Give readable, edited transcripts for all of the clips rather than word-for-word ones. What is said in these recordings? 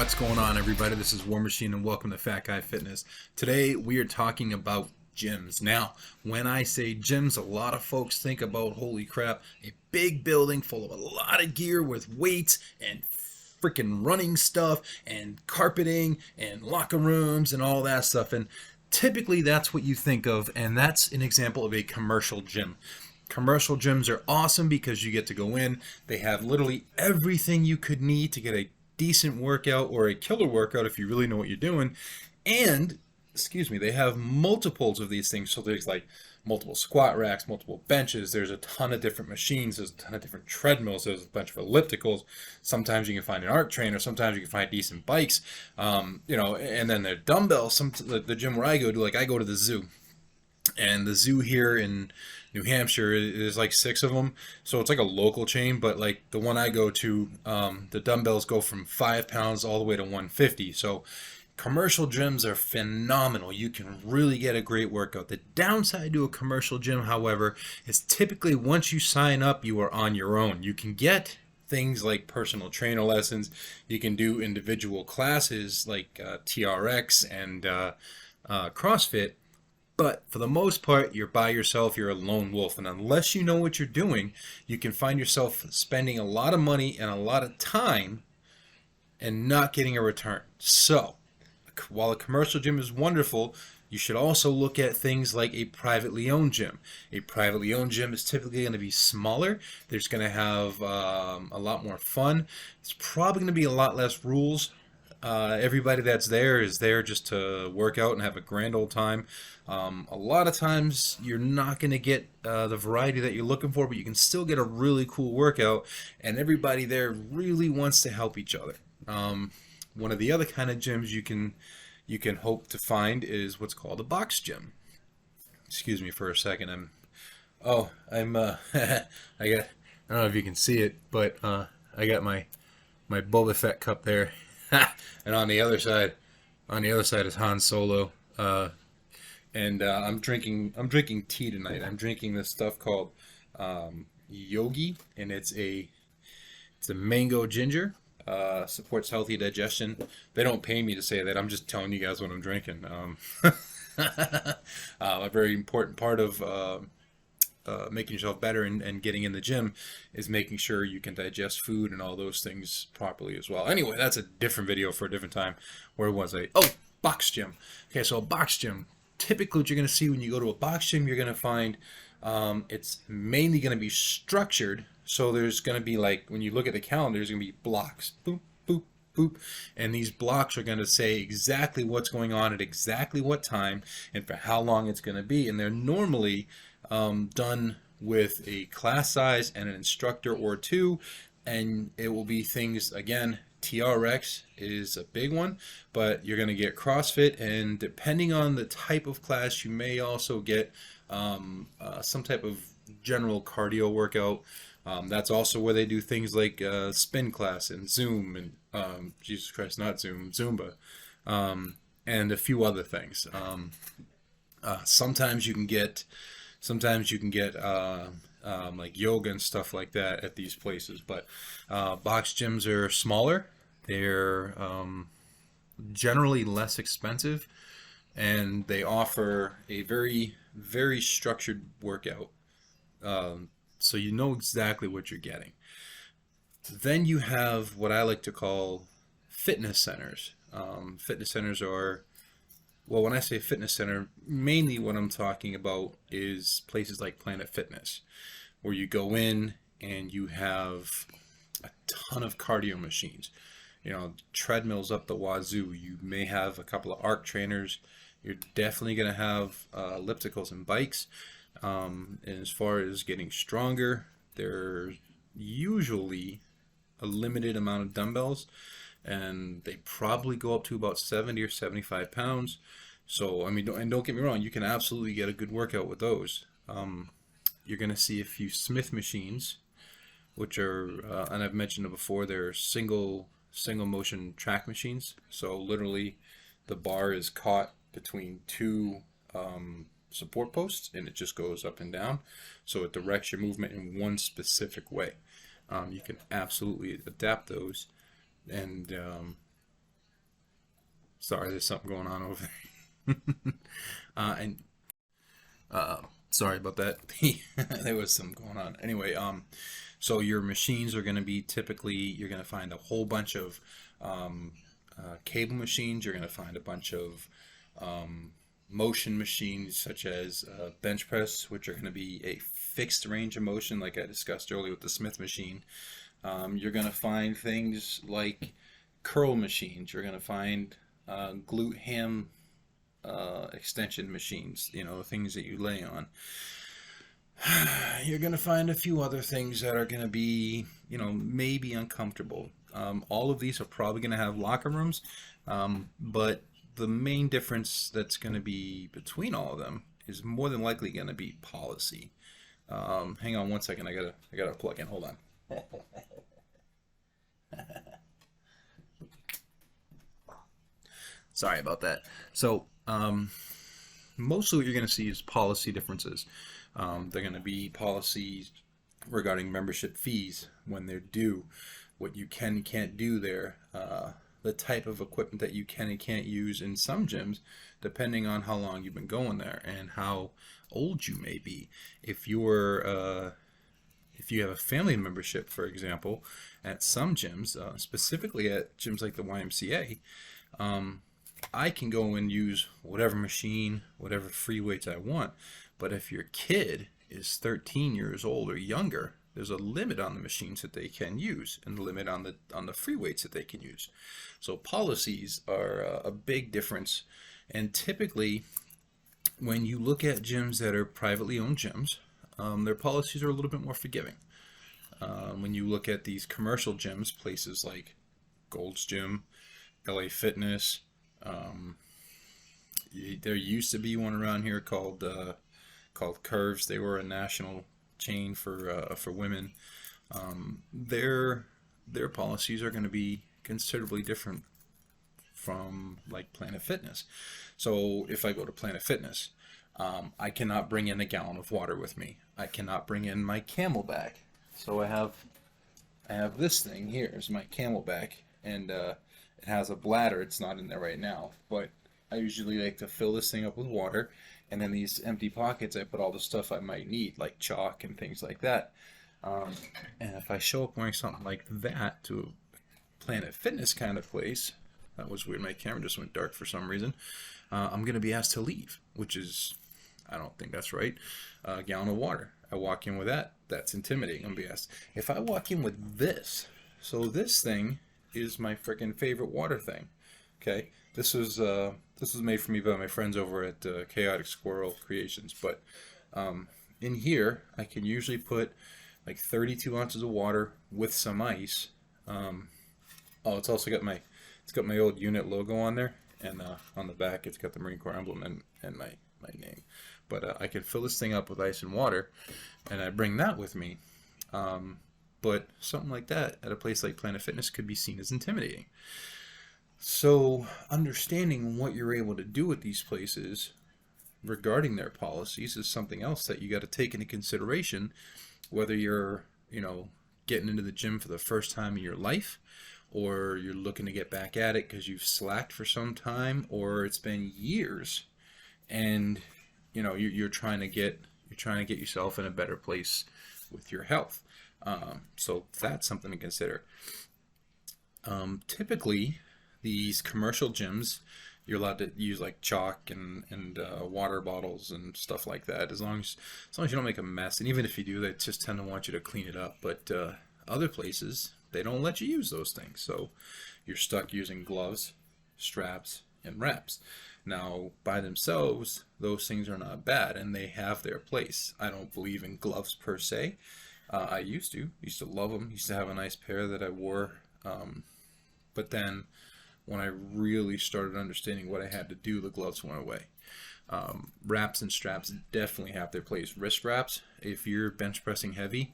What's going on, everybody? This is War Machine and welcome to Fat Guy Fitness. Today we are talking about gyms. Now, when I say gyms, a lot of folks think about, holy crap, a big building full of a lot of gear with weights and freaking running stuff and carpeting and locker rooms and all that stuff. And typically that's what you think of, and that's an example of a commercial gym. Commercial gyms are awesome because you get to go in. They have literally everything you could need to get a decent workout or a killer workout if you really know what you're doing. And, they have multiples of these things. So there's like multiple squat racks, multiple benches. There's a ton of different machines. There's a ton of different treadmills. There's a bunch of ellipticals. Sometimes you can find an arc trainer. Sometimes you can find decent bikes. And then there are dumbbells. The gym where I go to, like I go to the zoo. And the zoo here in New Hampshire, there's like 6 of them, so it's like a local chain. But like the one I go to, the dumbbells go from 5 pounds all the way to 150. So commercial gyms are phenomenal. You can really get a great workout. The downside to a commercial gym, however, is typically once you sign up, you are on your own. You can get things like personal trainer lessons. You can do individual classes like TRX and CrossFit. But for the most part, you're by yourself, you're a lone wolf. And unless you know what you're doing, you can find yourself spending a lot of money and a lot of time and not getting a return. So, while a commercial gym is wonderful, you should also look at things like a privately owned gym. A privately owned gym is typically going to be smaller. There's going to have a lot more fun. It's probably going to be a lot less rules. Everybody that's there is there just to work out and have a grand old time. A lot of times you're not going to get the variety that you're looking for, but you can still get a really cool workout, and everybody there really wants to help each other. One of the other kind of gyms you can hope to find is what's called a box gym. Excuse me for a second. I don't know if you can see it, but I got my Boba Fett cup there. And on the other side is Han Solo. And I'm drinking tea tonight. I'm drinking this stuff called Yogi, and it's a mango ginger. Supports healthy digestion. They don't pay me to say that. I'm just telling you guys what I'm drinking. A very important part of making yourself better and getting in the gym is making sure you can digest food and all those things properly as well. Anyway, that's a different video for a different time. Where was I? Oh, box gym. Okay, so a box gym. Typically what you're going to see when you go to a box gym, you're going to find it's mainly going to be structured. So there's going to be, like, when you look at the calendar, there's going to be blocks. Boop, boop, boop. And these blocks are going to say exactly what's going on at exactly what time and for how long it's going to be. And they're normally done with a class size and an instructor or two, and it will be things, again, TRX is a big one, but you're going to get CrossFit, and depending on the type of class, you may also get some type of general cardio workout. That's also where they do things like spin class and Zoom and Jesus Christ, not Zoom, Zumba, and a few other things. Sometimes you can get like yoga and stuff like that at these places, but box gyms are smaller. They're generally less expensive, and they offer a very, very structured workout, so you know exactly what you're getting. Then you have what I like to call fitness centers. Fitness centers are, well, when I say fitness center, mainly what I'm talking about is places like Planet Fitness, where you go in and you have a ton of cardio machines. Treadmills up the wazoo. You may have a couple of arc trainers. You're definitely going to have ellipticals and bikes. And as far as getting stronger, there's usually a limited amount of dumbbells, and they probably go up to about 70 or 75 pounds. So, I mean, don't get me wrong, you can absolutely get a good workout with those. You're going to see a few Smith machines, which are, and I've mentioned it before, they're single motion track machines. So literally the bar is caught between two support posts, and it just goes up and down. So it directs your movement in one specific way. You can absolutely adapt those, and Sorry, there's something going on over there. And sorry about that. There was something going on. Anyway, so your machines are going to be typically, you're going to find a whole bunch of cable machines. You're going to find a bunch of motion machines, such as bench press, which are going to be a fixed range of motion, like I discussed earlier with the Smith machine. You're going to find things like curl machines. You're going to find glute ham extension machines, the things that you lay on. You're going to find a few other things that are going to be, maybe uncomfortable. All of these are probably going to have locker rooms, but the main difference that's going to be between all of them is more than likely going to be policy. Hang on one second. I gotta plug in. Hold on. Sorry about that. So, mostly what you're going to see is policy differences. They're going to be policies regarding membership fees when they're due, what you can and can't do there, the type of equipment that you can and can't use in some gyms, depending on how long you've been going there and how old you may be. If you have a family membership, for example, at some gyms, specifically at gyms like the YMCA, I can go and use whatever machine, whatever free weights I want. But if your kid is 13 years old or younger, there's a limit on the machines that they can use and a limit on the free weights that they can use. So policies are a big difference. And typically, when you look at gyms that are privately owned gyms, their policies are a little bit more forgiving. When you look at these commercial gyms, places like Gold's Gym, LA Fitness, there used to be one around here called Curves. They were a national chain for women. Their policies are going to be considerably different from like Planet Fitness. So if I go to Planet Fitness, I cannot bring in a gallon of water with me. I cannot bring in my CamelBak. So I have this thing here is my CamelBak, and it has a bladder. It's not in there right now, but I usually like to fill this thing up with water, and then these empty pockets I put all the stuff I might need, like chalk and things like that. And if I show up wearing something like that to a Planet Fitness kind of place, that was weird, my camera just went dark for some reason, I'm going to be asked to leave, which is, I don't think that's right. A gallon of water. I walk in with that. That's intimidating. I'm going to be asked. If I walk in with this, so this thing is my freaking favorite water thing. Okay, this was made for me by my friends over at Chaotic Squirrel Creations. But in here, I can usually put like 32 ounces of water with some ice. Oh, it's also got my old unit logo on there, and on the back it's got the Marine Corps emblem and my name. But I can fill this thing up with ice and water, and I bring that with me. But something like that at a place like Planet Fitness could be seen as intimidating. So understanding what you're able to do with these places regarding their policies is something else that you got to take into consideration, whether you're, getting into the gym for the first time in your life, or you're looking to get back at it because you've slacked for some time, or it's been years and you're trying to get yourself in a better place with your health. So that's something to consider. Typically, these commercial gyms, you're allowed to use like chalk and water bottles and stuff like that, as long as you don't make a mess. And even if you do, they just tend to want you to clean it up. But other places, they don't let you use those things, so you're stuck using gloves, straps, and wraps. Now, by themselves, those things are not bad, and they have their place. I don't believe in gloves per se. I used to love them. Used to have a nice pair that I wore, but then when I really started understanding what I had to do, the gloves went away. Wraps and straps definitely have their place. Wrist wraps, if you're bench pressing heavy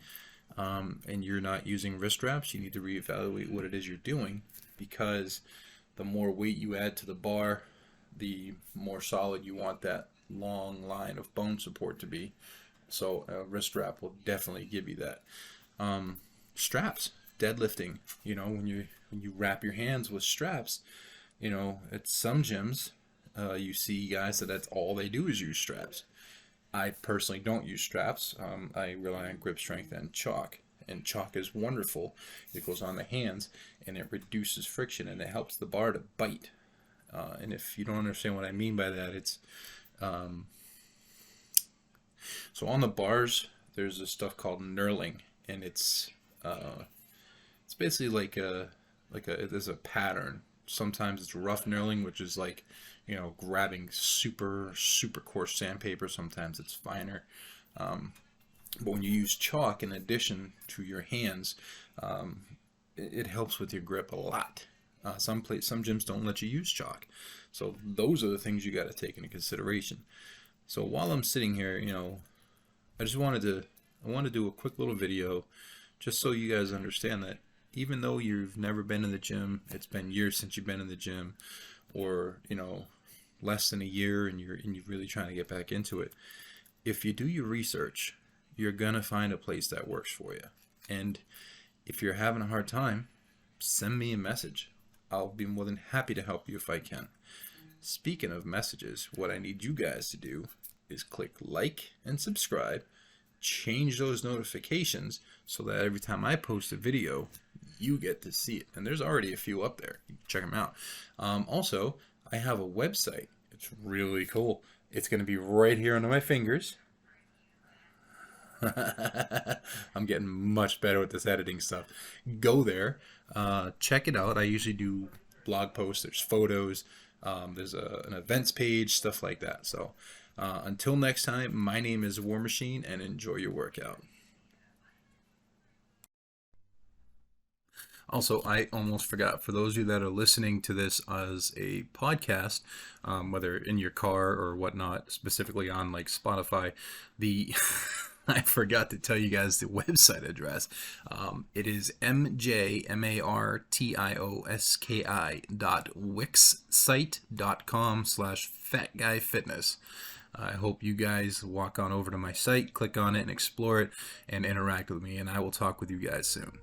and you're not using wrist wraps, you need to reevaluate what it is you're doing, because the more weight you add to the bar, the more solid you want that long line of bone support to be. So a wrist wrap will definitely give you that. Straps, deadlifting, when you wrap your hands with straps, You know, at some gyms, you see guys that's all they do is use straps. I personally don't use straps. I rely on grip strength and chalk. And chalk is wonderful. It goes on the hands and it reduces friction and it helps the bar to bite. And if you don't understand what I mean by that, it's so on the bars there's this stuff called knurling, and it's basically there's a pattern. Sometimes it's rough knurling, which is like, you know, grabbing super coarse sandpaper. Sometimes it's finer. But when you use chalk in addition to your hands, it helps with your grip a lot. Some gyms don't let you use chalk, so those are the things you got to take into consideration. So while I'm sitting here, you know, I want to do a quick little video just so you guys understand that even though you've never been in the gym, it's been years since you've been in the gym, or, you know, less than a year and you're really trying to get back into it. If you do your research, you're gonna find a place that works for you. And if you're having a hard time, send me a message. I'll be more than happy to help you if I can. Speaking of messages, what I need you guys to do is click like and subscribe, change those notifications so that every time I post a video, you get to see it. And there's already a few up there. You can check them out. Also, I have a website. It's really cool. It's going to be right here under my fingers. I'm getting much better with this editing stuff. Go there, check it out. I usually do blog posts, there's photos, there's an events page, stuff like that. So until next time, my name is War Machine, and enjoy your workout. Also, I almost forgot, for those of you that are listening to this as a podcast, whether in your car or whatnot, specifically on like Spotify, I forgot to tell you guys the website address. It is mjmartioski.wixsite.com/fatguyfitness. I hope you guys walk on over to my site, click on it, and explore it, and interact with me, and I will talk with you guys soon.